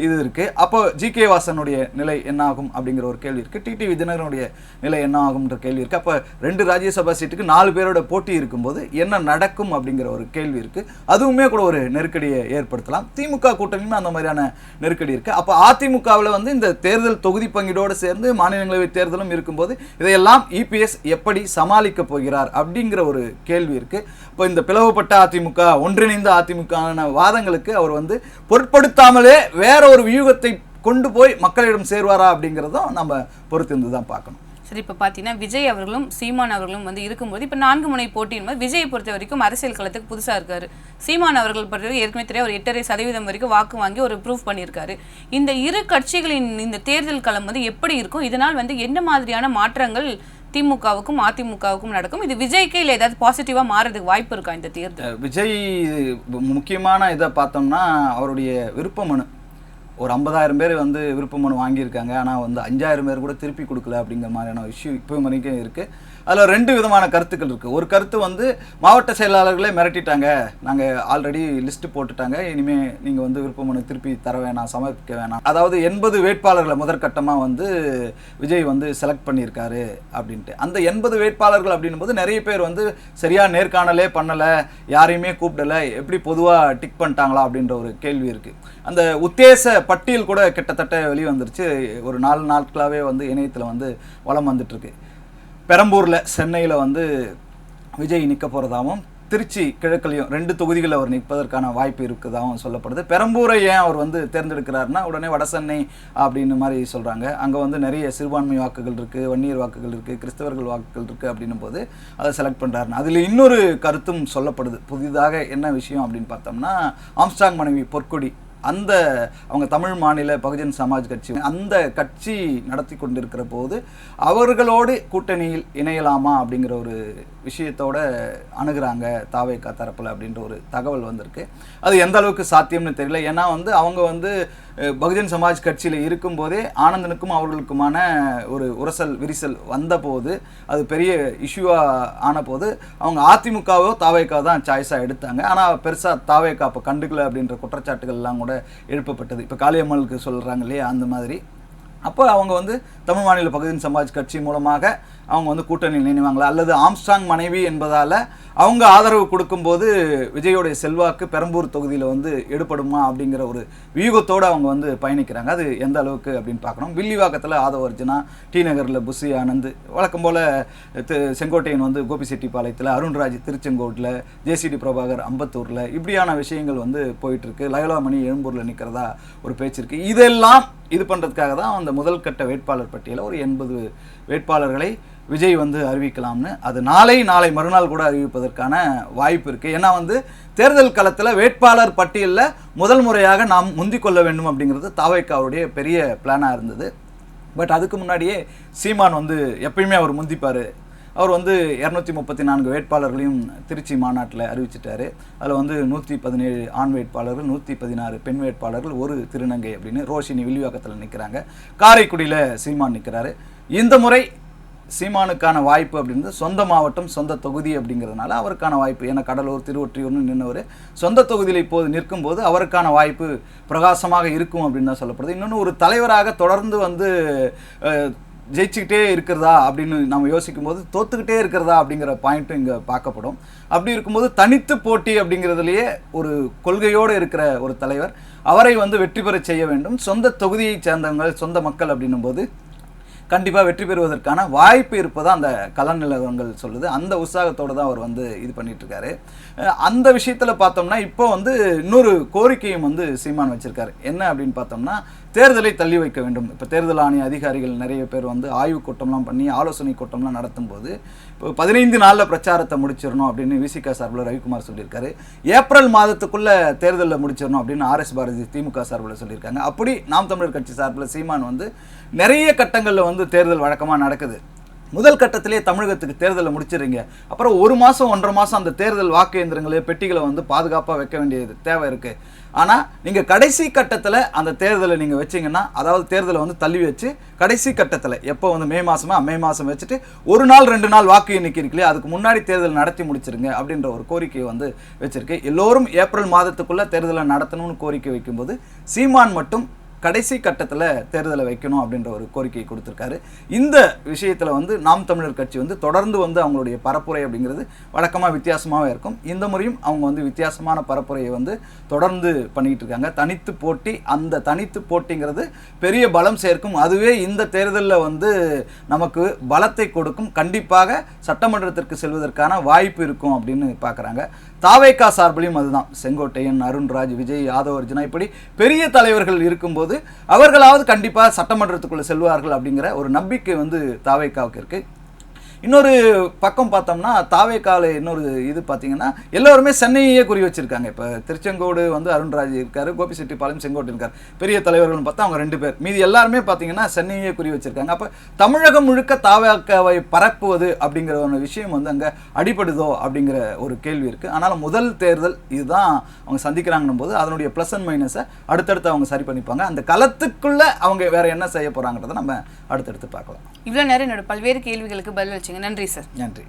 இது இருக்குது. அப்போ ஜி.கே. வாசனுடைய நிலை என்ன ஆகும் அப்படிங்கிற ஒரு கேள்வி இருக்குது. டிடிவி தினகரனுடைய நிலை என்ன ஆகும்ன்ற கேள்வி இருக்குது. அப்போ 2 ராஜ்யசபா சீட்டுக்கு 4 பேரோட போட்டி இருக்கும்போது என்ன நடக்கும் அப்படிங்கிற ஒரு கேள்வி இருக்குது. அதுவுமே கூட ஒரு நெருக்கடியை ஏற்படுத்தலாம். திமுக கூட்டணியும் அந்த மாதிரியான நெருக்கடி இருக்குது. அப்போ அதிமுகவில் வந்து இந்த தேர்தல் தொகுதி பங்கீடோடு சேர்ந்து மாநிலங்களவை தேர்தலும் இருக்கும்போது இதையெல்லாம் இபிஎஸ் எப்படி சமாளிக்க போகிறார் அப்படிங்கிற ஒரு கேள்வி இருக்குது. இப்போ இந்த பிளவுபட்ட அதிமுக, ஒன்றிணைந்த அதிமுக வாதங்களுக்கு அவர் வந்து பொருட்படுத்தாமலே வேற ஒரு வியூகத்தை கொண்டு போய் மக்களிடம் சேர்வாரா அப்படிங்கிறதும் நம்ம பொறுத்திருந்து தான் பார்க்கணும். சரி, இப்போ பார்த்தீங்கன்னா விஜய் அவர்களும் சீமான் அவர்களும் வந்து இருக்கும்போது இப்போ 4 முனை போட்டியின் போது விஜயை பொறுத்த வரைக்கும் அரசியல் களத்துக்கு புதுசாக இருக்காரு. சீமான் அவர்கள் பொறுத்தவரை ஏற்கனவே தெரியும், ஒரு 8.5% வரைக்கும் வாக்கு வாங்கி ஒரு ப்ரூஃப் பண்ணியிருக்காரு. இந்த இரு கட்சிகளின் இந்த தேர்தல் களம் வந்து எப்படி இருக்கும், இதனால் வந்து என்ன மாதிரியான மாற்றங்கள் திமுகவுக்கும் அதிமுகவுக்கும் நடக்கும், இது விஜய்க்கு இல்லை ஏதாவது பாசிட்டிவாக மாறதுக்கு வாய்ப்பு இருக்கா இந்த தேர்தல்? விஜய் முக்கியமான இதை பார்த்தோம்னா அவருடைய விருப்ப மனு ஒரு 50,000 பேர் வந்து விருப்ப மனு வாங்கியிருக்காங்க. ஆனால் வந்து 5,000 பேர் கூட திருப்பி கொடுக்கல அப்படிங்கிற மாதிரியான இஷ்யூ இப்போ வரைக்கும் இருக்குது. அதில் 2 விதமான கருத்துக்கள் இருக்குது. ஒரு கருத்து வந்து மாவட்ட செயலாளர்களே மிரட்டிட்டாங்க, நாங்கள் ஆல்ரெடி லிஸ்ட்டு போட்டுட்டாங்க, இனிமேல் நீங்கள் வந்து விருப்ப மனு திருப்பி தர வேணாம், சமர்ப்பிக்க வேணாம். அதாவது 80 வேட்பாளர்களை முதற்கட்டமாக வந்து விஜய் வந்து செலக்ட் பண்ணியிருக்காரு அப்படின்ட்டு. அந்த 80 வேட்பாளர்கள் அப்படின்னும் போது நிறைய பேர் வந்து சரியாக நேர்காணலே பண்ணலை, யாரையுமே கூப்பிடலை, எப்படி பொதுவாக டிக் பண்ணிட்டாங்களா அப்படின்ற ஒரு கேள்வி இருக்குது. அந்த உத்தேச பட்டியல் கூட கிட்டத்தட்ட வெளியே வந்துருச்சு. ஒரு 4 நாட்களாகவே வந்து இணையத்தில் வந்து வலம் வந்துட்டுருக்கு. பெரம்பூரில், சென்னையில் வந்து விஜய் நிற்க போகிறதாகவும், திருச்சி கிழக்குலையும் 2 தொகுதிகளில் அவர் நிற்பதற்கான வாய்ப்பு இருக்குதாகவும் சொல்லப்படுது. பெரம்பூரை ஏன் அவர் வந்து தேர்ந்தெடுக்கிறாருன்னா உடனே வடசென்னை அப்படின்னு மாதிரி சொல்கிறாங்க. அங்கே வந்து நிறைய சிறுபான்மை வாக்குகள் இருக்குது, வன்னியர் வாக்குகள் இருக்குது, கிறிஸ்தவர்கள் வாக்குகள் இருக்குது அப்படின்னும் போது அதை செலக்ட் பண்ணுறாருன்னு அதில் இன்னொரு கருத்தும் சொல்லப்படுது. புதிதாக என்ன விஷயம் அப்படின்னு பார்த்தோம்னா, ஆம்ஸ்ட்ராங் மனைவி பொற்கொடி அந்த அவங்க தமிழ் மாநில பகுஜன் சமாஜ் கட்சி அந்த கட்சி நடத்தி கொண்டிருக்கிற போது அவர்களோடு கூட்டணியில் இணையலாமா அப்படிங்கிற ஒரு விஷயத்தோட அணுகுறாங்க தாவேகா தரப்பில் அப்படின்ற ஒரு தகவல் வந்திருக்கு. அது எந்த அளவுக்கு சாத்தியம்னு தெரியல. ஏன்னா வந்து அவங்க வந்து பகுஜன் சமாஜ் கட்சியில் இருக்கும்போதே ஆனந்தனுக்கும் அவர்களுக்குமான ஒரு உரசல் விரிசல் வந்தபோது, அது பெரிய இஷ்யூவாக ஆனபோது அவங்க அதிமுகவோ தாவேகா தான் சாய்ஸாக எடுத்தாங்க. ஆனால் பெருசாக தாவேகா அப்போ கண்டுக்கல அப்படின்ற குற்றச்சாட்டுகள்லாம் கூட எழுப்பப்பட்டது. இப்போ காளியம்மனுக்கு சொல்கிறாங்க இல்லையா, அந்த மாதிரி. அப்போ அவங்க வந்து தமிழ் மாநில பகுஜன் சமாஜ் கட்சி மூலமாக அவங்க வந்து கூட்டணியில் இணைவாங்களா, அல்லது ஆம்ஸ்ட்ராங் மனைவி என்பதால் அவங்க ஆதரவு கொடுக்கும்போது விஜயோடைய செல்வாக்கு பெரம்பூர் தொகுதியில் வந்து எடுபடுமா அப்படிங்கிற ஒரு வியூகத்தோடு அவங்க வந்து பயணிக்கிறாங்க. அது எந்த அளவுக்கு அப்படின்னு பார்க்கணும். வில்லிவாக்கத்தில் ஆதவ அர்ஜுனா, டி நகரில் புஷி ஆனந்த், வழக்கம் போல் செங்கோட்டையன் வந்து கோபிசெட்டிப்பாளையத்தில், அருண்ராஜ் திருச்செங்கோட்டில், ஜேசிடி பிரபாகர் அம்பத்தூரில், இப்படியான விஷயங்கள் வந்து போயிட்டுருக்கு. லயோலாமணி எழும்பூரில் நிற்கிறதா ஒரு பேச்சு இருக்குது. இதெல்லாம் இது பண்ணுறதுக்காக தான் அந்த முதல் கட்ட வேட்பாளர் பட்டியலில் ஒரு 80 வேட்பாளர்களை விஜய் வந்து அறிவிக்கலாம்னு, அது நாளை மறுநாள் கூட அறிவிப்பதற்கான வாய்ப்பு இருக்குது. ஏன்னா வந்து தேர்தல் களத்தில் வேட்பாளர் பட்டியலில் முதல் முறையாக நாம் முந்திக்கொள்ள வேண்டும் அப்படிங்கிறது தாவேகாவுடைய பெரிய பிளானாக இருந்தது. பட் அதுக்கு முன்னாடியே சீமான் வந்து எப்பயுமே அவர் முந்திப்பார். அவர் வந்து 234 வேட்பாளர்களையும் திருச்சி மாநாட்டில் அறிவிச்சிட்டாரு. அதில் வந்து 117 ஆண் வேட்பாளர்கள், 116 பெண் வேட்பாளர்கள், ஒரு திருநங்கை அப்படின்னு. ரோஷினி வில்லிவாக்கத்தில் நிற்கிறாங்க. காரைக்குடியில் சீமான் நிற்கிறாரு. இந்த முறை சீமானுக்கான வாய்ப்பு அப்படின்றது சொந்த மாவட்டம் சொந்த தொகுதி அப்படிங்கிறதுனால அவருக்கான வாய்ப்பு. ஏன்னா கடலூர் திருவொற்றியூர்னு நின்றவர் சொந்த தொகுதியில் இப்போது நிற்கும்போது அவருக்கான வாய்ப்பு பிரகாசமாக இருக்கும் அப்படின்னு தான் சொல்லப்படுது. இன்னொன்று, ஒரு தலைவராக தொடர்ந்து வந்து ஜெயிச்சுக்கிட்டே இருக்கிறதா அப்படின்னு நம்ம யோசிக்கும் போது தோத்துக்கிட்டே இருக்கிறதா அப்படிங்கிற பாயிண்ட்டும் இங்கே பார்க்கப்படும். அப்படி இருக்கும்போது தனித்து போட்டி அப்படிங்கிறதுலையே ஒரு கொள்கையோடு இருக்கிற ஒரு தலைவர், அவரை வந்து வெற்றி பெற செய்ய வேண்டும். சொந்த தொகுதியை சேர்ந்தவங்க சொந்த மக்கள் அப்படின்னும் போது கண்டிப்பாக வெற்றி பெறுவதற்கான வாய்ப்பு இருப்பதா அந்த கள நிலவரங்கள் சொல்லுது. அந்த உற்சாகத்தோடு தான் அவர் வந்து இது பண்ணிகிட்ருக்காரு. அந்த விஷயத்தில் பார்த்தோம்னா இப்போ வந்து இன்னொரு கோரிக்கையும் வந்து சீமான் வச்சுருக்காரு. என்ன அப்படின்னு பார்த்தோம்னா, தேர்தலை தள்ளி வைக்க வேண்டும். இப்போ தேர்தல் ஆணைய அதிகாரிகள் நிறைய பேர் வந்து ஆய்வு கூட்டம்லாம் பண்ணி ஆலோசனை கூட்டம்லாம் நடத்தும் போது இப்போ 15 நாளில் பிரச்சாரத்தை முடிச்சிடணும் அப்படின்னு விசிக சார்பில் ரவிக்குமார் சொல்லியிருக்காரு. ஏப்ரல் மாதத்துக்குள்ளே தேர்தலில் முடிச்சிடணும் அப்படின்னு RS பாரதி திமுக சார்பில் சொல்லியிருக்காங்க. அப்படி நாம் தமிழர் கட்சி சார்பில் சீமான் வந்து நிறைய கட்டங்களில் வந்து தேர்தல் வழக்கமாக நடக்குது. முதல் கட்டத்திலே தமிழகத்துக்கு தேர்தலை முடிச்சிடுறீங்க, அப்புறம் 1 மாதம் 1.5 மாதம் அந்த தேர்தல் வாக்கு இயந்திரங்களை பெட்டிகளை வந்து பாதுகாப்பாக வைக்க வேண்டியது தேவை இருக்குது. ஆனால் நீங்கள் கடைசி கட்டத்தில் அந்த தேர்தலை நீங்கள் வச்சிங்கன்னா, அதாவது தேர்தலை வந்து தள்ளி வச்சு கடைசி கட்டத்தில் எப்போ வந்து மே மாதம் வச்சுட்டு 1 நாள் 2 நாள் வாக்கு எண்ணிக்கை இருக்குல்லையா, அதுக்கு முன்னாடி தேர்தல் நடத்தி முடிச்சிருங்க அப்படின்ற ஒரு கோரிக்கையை வந்து வச்சிருக்கு. எல்லோரும் ஏப்ரல் மாதத்துக்குள்ளே தேர்தலை நடத்தணும்னு கோரிக்கை வைக்கும்போது சீமான் மட்டும் கடைசி கட்டத்தில் தேர்தலை வைக்கணும் அப்படின்ற ஒரு கோரிக்கையை கொடுத்துருக்காரு. இந்த விஷயத்தில் வந்து நாம் தமிழர் கட்சி வந்து தொடர்ந்து வந்து அவங்களுடைய பரப்புரை அப்படிங்கிறது வழக்கமாக வித்தியாசமாகவே இருக்கும். இந்த முறையும் அவங்க வந்து வித்தியாசமான பரப்புரையை வந்து தொடர்ந்து பண்ணிக்கிட்டு இருக்காங்க. தனித்து போட்டி, அந்த தனித்து போட்டிங்கிறது பெரிய பலம் சேர்க்கும். அதுவே இந்த தேர்தலில் வந்து நமக்கு பலத்தை கொடுக்கும். கண்டிப்பாக சட்டமன்றத்திற்கு செல்வதற்கான வாய்ப்பு இருக்கும் அப்படின்னு பார்க்குறாங்க. தாவேகா சார்பிலையும் அதுதான். செங்கோட்டையன், அருண்ராஜ், விஜய், ஆதவ அர்ஜுனா, இப்படி பெரிய தலைவர்கள் இருக்கும்போது அவர்களாவது கண்டிப்பாக சட்டமன்றத்துக்குள்ளே செல்வார்கள் அப்படிங்கிற ஒரு நம்பிக்கை வந்து தாவேகாவுக்கு இருக்குது. இன்னொரு பக்கம் பார்த்தோம்னா தாவேகாவில் இன்னொரு இது பார்த்தீங்கன்னா எல்லோருமே சென்னையே குறி வச்சிருக்காங்க. இப்போ திருச்செங்கோடு வந்து அருண்ராஜ் இருக்காரு, கோபிசெட்டிப்பாளையம் செங்கோட்டு இருக்கார். பெரிய தலைவர்கள்னு பார்த்தா அவங்க 2 பேர். மீதி எல்லாருமே பார்த்தீங்கன்னா சென்னையே குறி வச்சிருக்காங்க. அப்போ தமிழகம் முழுக்க தாவேகாவை பரப்புவது அப்படிங்கிற ஒரு விஷயம் வந்து அங்கே அடிபடுதோ அப்படிங்கிற ஒரு கேள்வி இருக்குது. ஆனாலும் முதல் தேர்தல் இதுதான் அவங்க சந்திக்கிறாங்கன்னும் போது அதனுடைய ப்ளஸ் அண்ட் மைனஸை அடுத்தடுத்து அவங்க சரி பண்ணிப்பாங்க. அந்த களத்துக்குள்ளே அவங்க வேறு என்ன செய்ய போகிறாங்கிறத நம்ம அடுத்தடுத்து பார்க்கலாம். இவ்வளோ நேரம் என்னோட பல்வேறு கேள்விகளுக்கு பதில் வச்சுங்க. நன்றி சார். நன்றி.